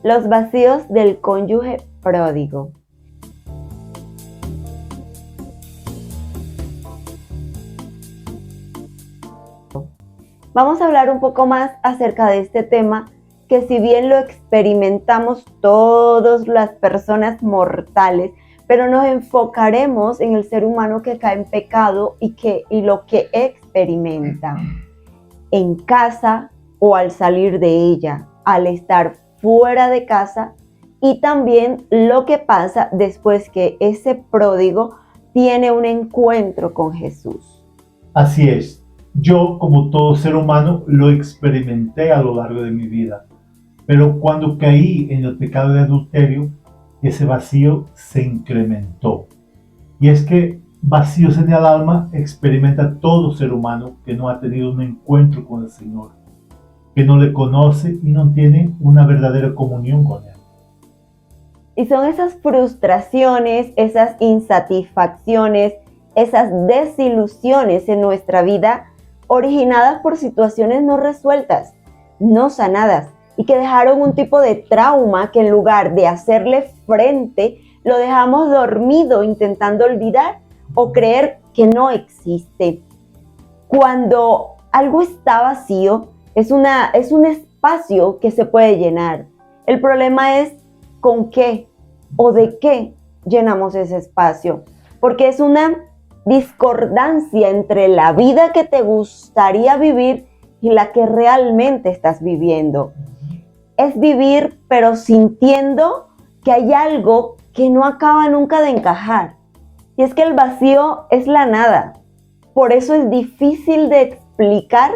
Los vacíos del cónyuge pródigo. Vamos a hablar un poco más acerca de este tema, que si bien lo experimentamos todas las personas mortales, pero nos enfocaremos en el ser humano que cae en pecado y lo que experimenta en casa o al salir de ella, al estar fuera de casa, y también lo que pasa después que ese pródigo tiene un encuentro con Jesús. Así es, yo como todo ser humano lo experimenté a lo largo de mi vida, pero cuando caí en el pecado de adulterio, ese vacío se incrementó. Y es que vacíos en el alma experimenta todo ser humano que no ha tenido un encuentro con el Señor, que no le conoce y no tiene una verdadera comunión con Él. Y son esas frustraciones, esas insatisfacciones, esas desilusiones en nuestra vida originadas por situaciones no resueltas, no sanadas, y que dejaron un tipo de trauma que en lugar de hacerle frente, lo dejamos dormido intentando olvidar o creer que no existe. Cuando algo está vacío, es un espacio que se puede llenar. El problema es con qué o de qué llenamos ese espacio, porque es una discordancia entre la vida que te gustaría vivir y la que realmente estás viviendo. Es vivir pero sintiendo que hay algo que no acaba nunca de encajar. Y es que el vacío es la nada. Por eso es difícil de explicar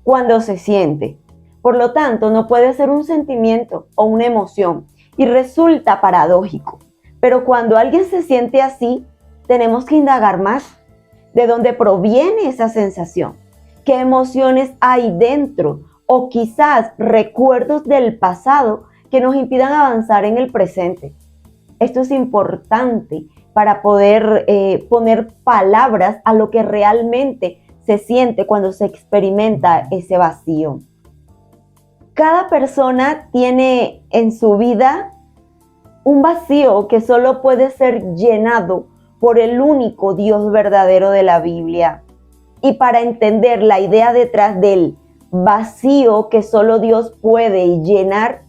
cuando se siente. Por lo tanto, no puede ser un sentimiento o una emoción. Y resulta paradójico. Pero cuando alguien se siente así, tenemos que indagar más. ¿De dónde proviene esa sensación? ¿Qué emociones hay dentro? O quizás recuerdos del pasado que nos impidan avanzar en el presente. Esto es importante para poder poner palabras a lo que realmente se siente cuando se experimenta ese vacío. Cada persona tiene en su vida un vacío que solo puede ser llenado por el único Dios verdadero de la Biblia. Y para entender la idea detrás del vacío que solo Dios puede llenar,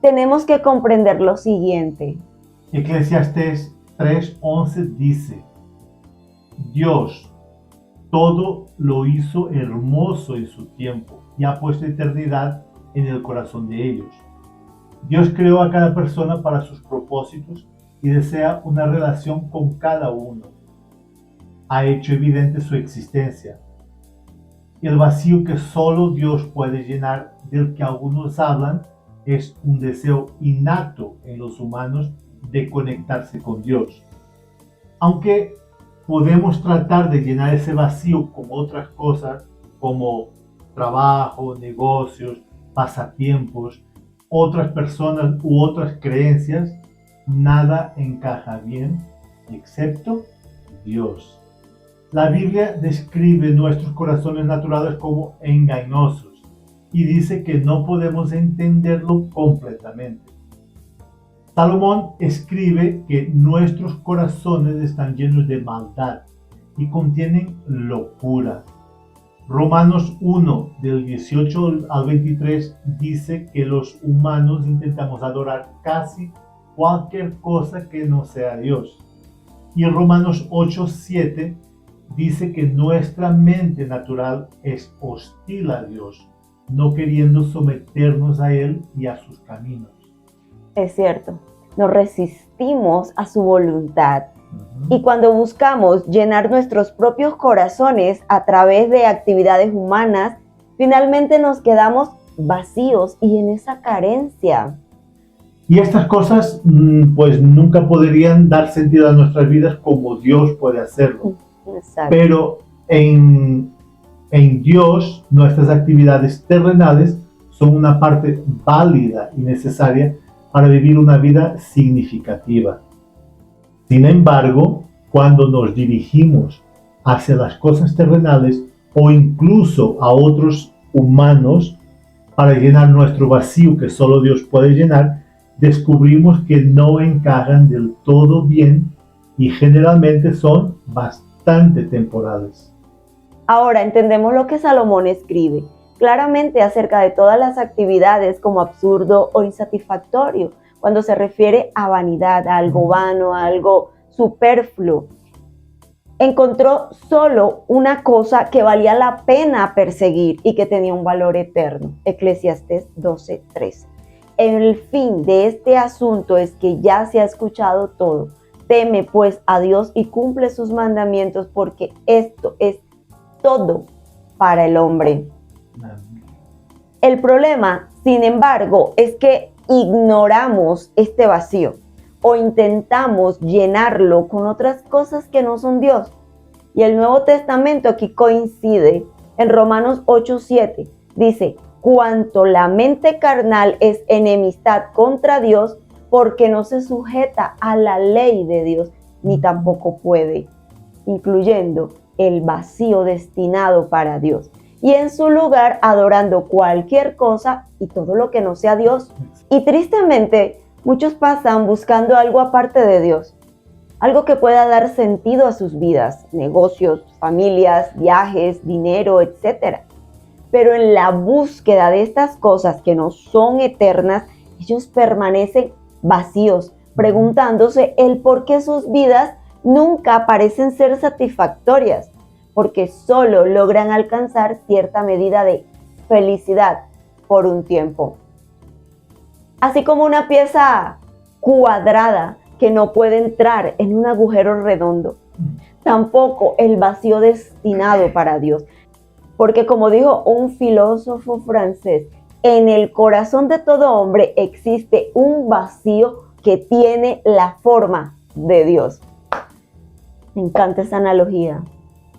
tenemos que comprender lo siguiente. Eclesiastés 3:11 dice: Dios todo lo hizo hermoso en su tiempo y ha puesto eternidad en el corazón de ellos. Dios creó a cada persona para sus propósitos y desea una relación con cada uno. Ha hecho evidente su existencia. El vacío que solo Dios puede llenar, del que algunos hablan, es un deseo innato en los humanos de conectarse con Dios. Aunque podemos tratar de llenar ese vacío con otras cosas como trabajo, negocios, pasatiempos, otras personas u otras creencias, nada encaja bien excepto Dios. La Biblia describe nuestros corazones naturales como engañosos y dice que no podemos entenderlo completamente. Salomón escribe que nuestros corazones están llenos de maldad y contienen locura. Romanos 1, del 18 al 23, dice que los humanos intentamos adorar casi cualquier cosa que no sea Dios. Y en Romanos 8, 7, dice que nuestra mente natural es hostil a Dios, no queriendo someternos a Él y a sus caminos. Es cierto, nos resistimos a su voluntad. Y cuando buscamos llenar nuestros propios corazones a través de actividades humanas, finalmente nos quedamos vacíos y en esa carencia. Y estas cosas pues nunca podrían dar sentido a nuestras vidas como Dios puede hacerlo. Exacto. Pero en Dios, nuestras actividades terrenales son una parte válida y necesaria para vivir una vida significativa. Sin embargo, cuando nos dirigimos hacia las cosas terrenales o incluso a otros humanos para llenar nuestro vacío que solo Dios puede llenar, descubrimos que no encajan del todo bien y generalmente son bastante temporales. Ahora entendemos lo que Salomón escribe claramente acerca de todas las actividades como absurdo o insatisfactorio, cuando se refiere a vanidad, a algo vano, a algo superfluo. Encontró solo una cosa que valía la pena perseguir y que tenía un valor eterno. Eclesiastés 12:13. El fin de este asunto es que ya se ha escuchado todo. Teme pues a Dios y cumple sus mandamientos, porque esto es todo para el hombre. El problema, sin embargo, es que ignoramos este vacío o intentamos llenarlo con otras cosas que no son Dios. Y el Nuevo Testamento aquí coincide en Romanos 8:7. Dice: cuanto la mente carnal es enemistad contra Dios, porque no se sujeta a la ley de Dios, ni tampoco puede, incluyendo el vacío destinado para Dios. Y en su lugar adorando cualquier cosa y todo lo que no sea Dios. Y tristemente, muchos pasan buscando algo aparte de Dios, algo que pueda dar sentido a sus vidas, negocios, familias, viajes, dinero, etc. Pero en la búsqueda de estas cosas que no son eternas, ellos permanecen vacíos, preguntándose el por qué sus vidas nunca parecen ser satisfactorias, porque solo logran alcanzar cierta medida de felicidad por un tiempo. Así como una pieza cuadrada que no puede entrar en un agujero redondo, tampoco el vacío destinado para Dios. Porque como dijo un filósofo francés, en el corazón de todo hombre existe un vacío que tiene la forma de Dios. Me encanta esa analogía.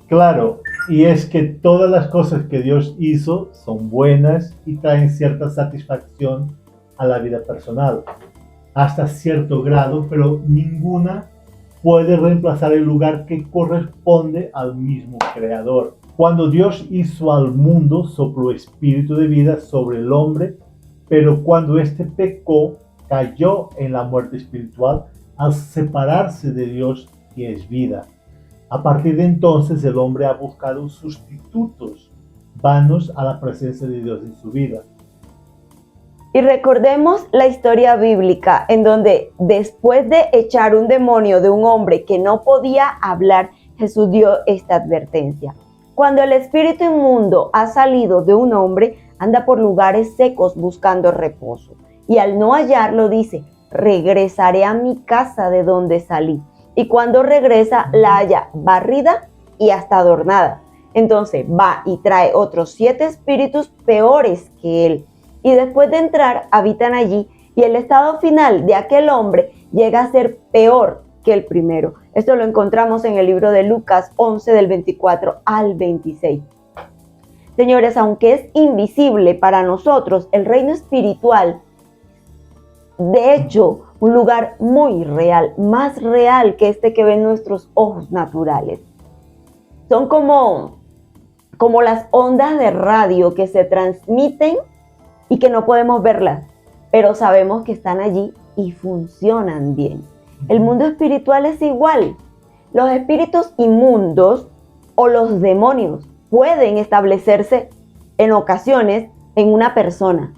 Claro, y es que todas las cosas que Dios hizo son buenas y traen cierta satisfacción a la vida personal, hasta cierto grado, pero ninguna puede reemplazar el lugar que corresponde al mismo Creador. Cuando Dios hizo al mundo, sopló espíritu de vida sobre el hombre, pero cuando éste pecó, cayó en la muerte espiritual al separarse de Dios, que es vida. A partir de entonces, el hombre ha buscado sustitutos vanos a la presencia de Dios en su vida. Y recordemos la historia bíblica en donde después de echar un demonio de un hombre que no podía hablar, Jesús dio esta advertencia. Cuando el espíritu inmundo ha salido de un hombre, anda por lugares secos buscando reposo. Y al no hallarlo dice: regresaré a mi casa de donde salí. Y cuando regresa, la halla barrida y hasta adornada. Entonces va y trae otros 7 espíritus peores que él. Y después de entrar, habitan allí, y el estado final de aquel hombre llega a ser peor que el primero. Esto lo encontramos en el libro de Lucas 11, del 24 al 26. Señores, aunque es invisible para nosotros, el reino espiritual, de hecho, un lugar muy real, más real que este que ven nuestros ojos naturales. Son como las ondas de radio que se transmiten y que no podemos verlas, pero sabemos que están allí y funcionan bien. El mundo espiritual es igual. Los espíritus inmundos o los demonios pueden establecerse en ocasiones en una persona.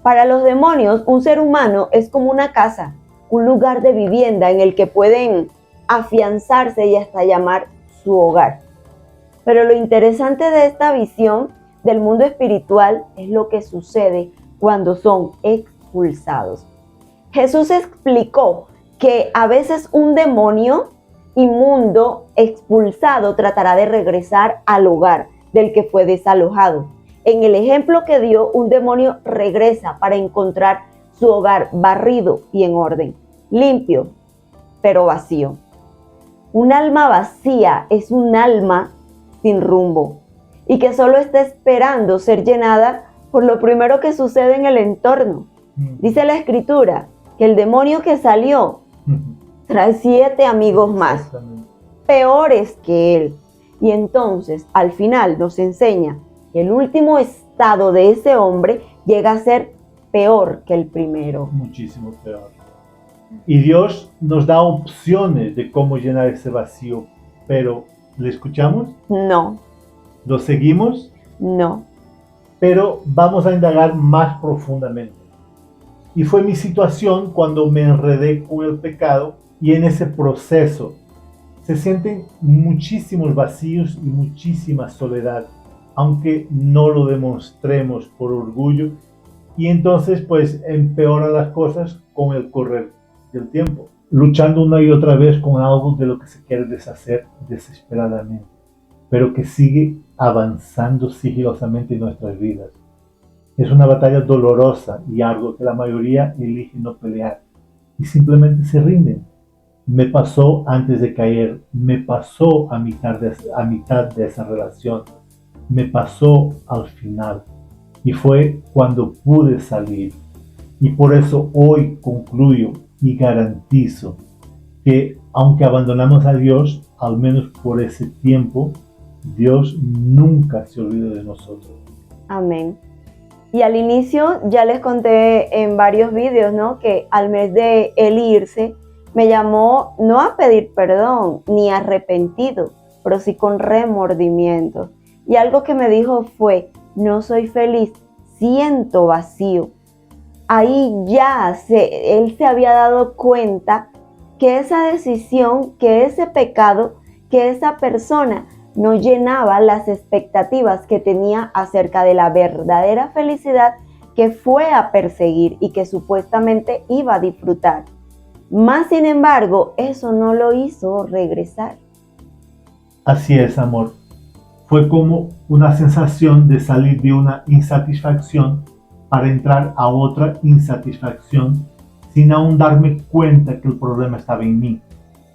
Para los demonios, un ser humano es como una casa, un lugar de vivienda en el que pueden afianzarse y hasta llamar su hogar. Pero lo interesante de esta visión del mundo espiritual es lo que sucede cuando son expulsados. Jesús explicó que a veces un demonio inmundo expulsado tratará de regresar al hogar del que fue desalojado. En el ejemplo que dio, un demonio regresa para encontrar su hogar barrido y en orden, limpio, pero vacío. Un alma vacía es un alma sin rumbo y que solo está esperando ser llenada por lo primero que sucede en el entorno. Dice la Escritura que el demonio que salió trae 7 amigos más, peores que él. Y entonces, al final nos enseña que el último estado de ese hombre llega a ser peor que el primero. Muchísimo peor. Y Dios nos da opciones de cómo llenar ese vacío, pero ¿le escuchamos? No, ¿Lo seguimos? no. Pero vamos a indagar más profundamente. Y fue mi situación cuando me enredé con el pecado, y en ese proceso se sienten muchísimos vacíos y muchísima soledad, aunque no lo demostremos por orgullo, y entonces pues empeoran las cosas con el correr del tiempo, luchando una y otra vez con algo de lo que se quiere deshacer desesperadamente, pero que sigue avanzando sigilosamente en nuestras vidas. Es una batalla dolorosa y ardua que la mayoría elige no pelear y simplemente se rinden. Me pasó antes de caer, me pasó a mitad de esa relación, me pasó al final, y fue cuando pude salir. Y por eso hoy concluyo y garantizo que aunque abandonamos a Dios, al menos por ese tiempo, Dios nunca se olvida de nosotros. Amén. Y al inicio ya les conté en varios vídeos, ¿no? Que al mes de él irse, me llamó no a pedir perdón ni arrepentido, pero sí con remordimiento. Y algo que me dijo fue: no soy feliz, siento vacío. Ahí ya él se había dado cuenta que esa decisión, que ese pecado, que esa persona no llenaba las expectativas que tenía acerca de la verdadera felicidad que fue a perseguir y que supuestamente iba a disfrutar. Más sin embargo, eso no lo hizo regresar. Así es, amor. Fue como una sensación de salir de una insatisfacción para entrar a otra insatisfacción sin aún darme cuenta que el problema estaba en mí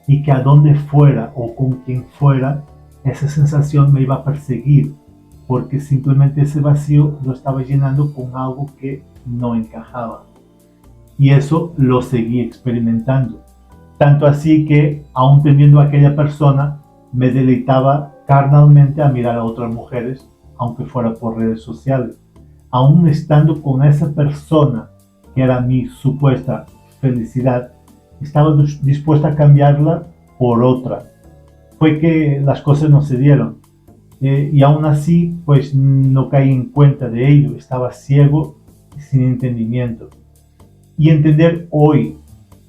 y que a donde fuera o con quien fuera, esa sensación me iba a perseguir, porque simplemente ese vacío lo estaba llenando con algo que no encajaba. Y eso lo seguí experimentando. Tanto así que, aún teniendo a aquella persona, me deleitaba carnalmente a mirar a otras mujeres, aunque fuera por redes sociales. Aún estando con esa persona, que era mi supuesta felicidad, estaba dispuesta a cambiarla por otra. Fue que las cosas no se dieron. Y aún así, pues no caí en cuenta de ello. Estaba ciego y sin entendimiento. Y entender hoy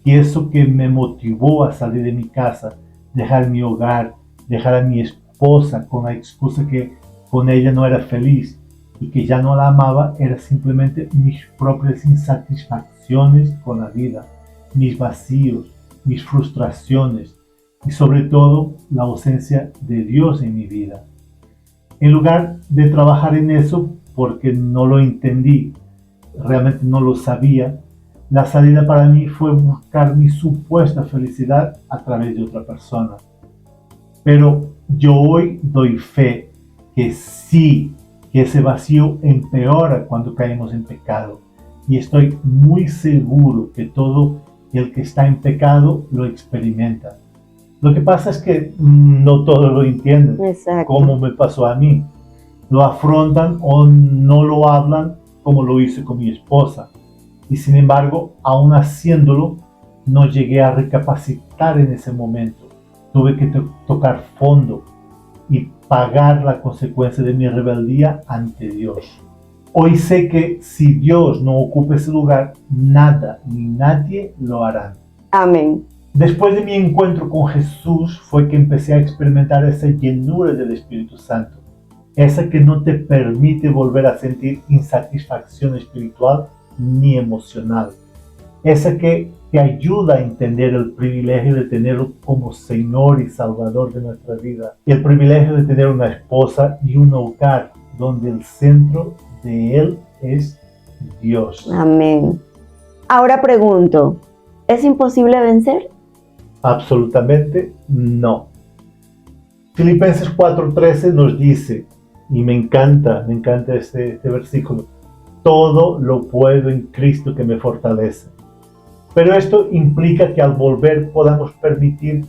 que eso que me motivó a salir de mi casa, dejar mi hogar, dejar a mi esposa con la excusa que con ella no era feliz y que ya no la amaba, era simplemente mis propias insatisfacciones con la vida, mis vacíos, mis frustraciones y sobre todo la ausencia de Dios en mi vida. En lugar de trabajar en eso, porque no lo entendí, realmente no lo sabía, la salida para mí fue buscar mi supuesta felicidad a través de otra persona. Pero yo hoy doy fe que sí, que ese vacío empeora cuando caemos en pecado. Y estoy muy seguro que todo el que está en pecado lo experimenta. Lo que pasa es que no todos lo entienden. Exacto. Como me pasó a mí. Lo afrontan o no lo hablan como lo hice con mi esposa. Y sin embargo, aún haciéndolo, no llegué a recapacitar en ese momento. Tuve que tocar fondo y pagar la consecuencia de mi rebeldía ante Dios. Hoy sé que si Dios no ocupa ese lugar, nada ni nadie lo hará. Amén. Después de mi encuentro con Jesús fue que empecé a experimentar esa llenura del Espíritu Santo. Esa que no te permite volver a sentir insatisfacción espiritual ni emocional. Esa que te ayuda a entender el privilegio de tenerlo como Señor y Salvador de nuestra vida. Y el privilegio de tener una esposa y un hogar donde el centro de él es Dios. Amén. Ahora pregunto, ¿es imposible vencer? Absolutamente no. Filipenses 4:13 nos dice, y me encanta este versículo, todo lo puedo en Cristo que me fortalece. Pero esto implica que al volver podamos permitir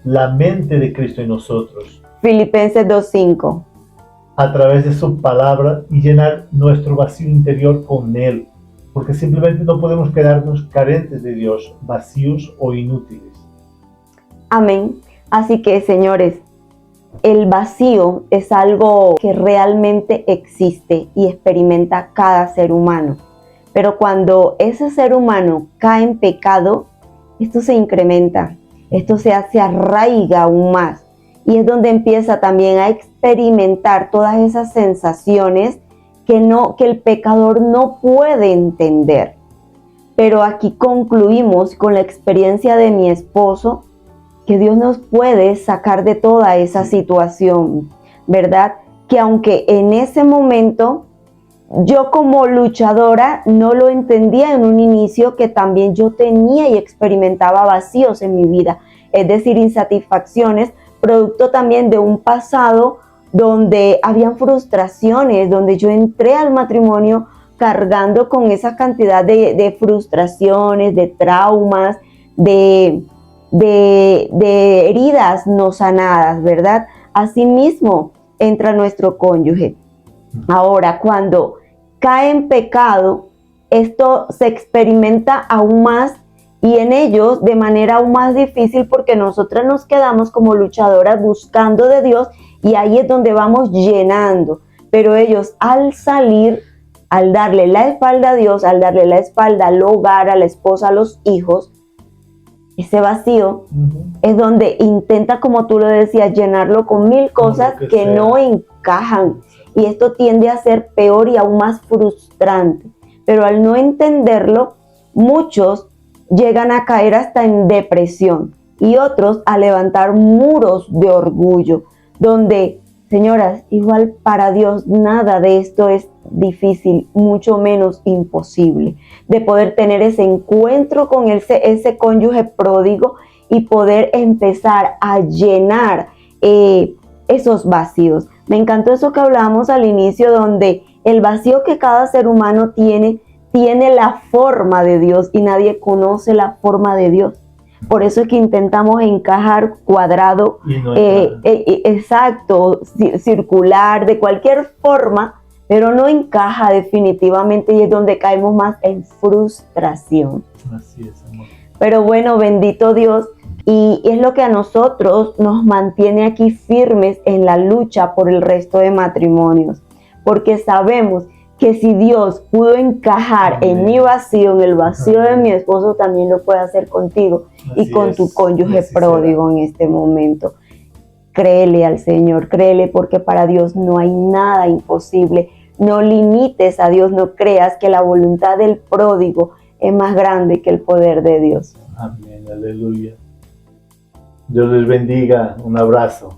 la mente de Cristo en nosotros. Filipenses 2:5. A través de su palabra y llenar nuestro vacío interior con Él. porque simplemente no podemos quedarnos carentes de Dios, vacíos o inútiles. Amén. Así que, señores, el vacío es algo que realmente existe y experimenta cada ser humano. Pero cuando ese ser humano cae en pecado, esto se incrementa, esto se arraiga aún más. Y es donde empieza también a experimentar todas esas sensaciones que el pecador no puede entender. Pero aquí concluimos con la experiencia de mi esposo, que Dios nos puede sacar de toda esa situación, ¿verdad? Que aunque en ese momento yo como luchadora no lo entendía en un inicio, que también yo tenía y experimentaba vacíos en mi vida, es decir, insatisfacciones, producto también de un pasado donde habían frustraciones, donde yo entré al matrimonio cargando con esa cantidad de frustraciones, de traumas, de heridas no sanadas, ¿verdad? Asimismo entra nuestro cónyuge. Ahora, cuando cae en pecado, esto se experimenta aún más y en ellos de manera aún más difícil, porque nosotras nos quedamos como luchadoras buscando de Dios y ahí es donde vamos llenando. Pero ellos al salir, al darle la espalda a Dios, al darle la espalda al hogar, a la esposa, a los hijos, ese vacío es donde intenta, como tú lo decías, llenarlo con mil cosas que no encajan. Y esto tiende a ser peor y aún más frustrante. Pero al no entenderlo, muchos llegan a caer hasta en depresión y otros a levantar muros de orgullo, donde, señoras, igual para Dios nada de esto es difícil, mucho menos imposible, de poder tener ese encuentro con ese cónyuge pródigo y poder empezar a llenar esos vacíos. Me encantó eso que hablábamos al inicio, donde el vacío que cada ser humano tiene la forma de Dios y nadie conoce la forma de Dios. Por eso es que intentamos encajar cuadrado, exacto, circular, de cualquier forma, pero no encaja definitivamente y es donde caemos más en frustración. Así es, amor. Pero bueno, bendito Dios, y es lo que a nosotros nos mantiene aquí firmes en la lucha por el resto de matrimonios, porque sabemos que si Dios pudo encajar en mi vacío, en el vacío de mi esposo, también lo puede hacer contigo y con tu cónyuge pródigo en este momento. Créele al Señor, créele, porque para Dios no hay nada imposible. No limites a Dios, no creas que la voluntad del pródigo es más grande que el poder de Dios. Amén, aleluya. Dios les bendiga, un abrazo.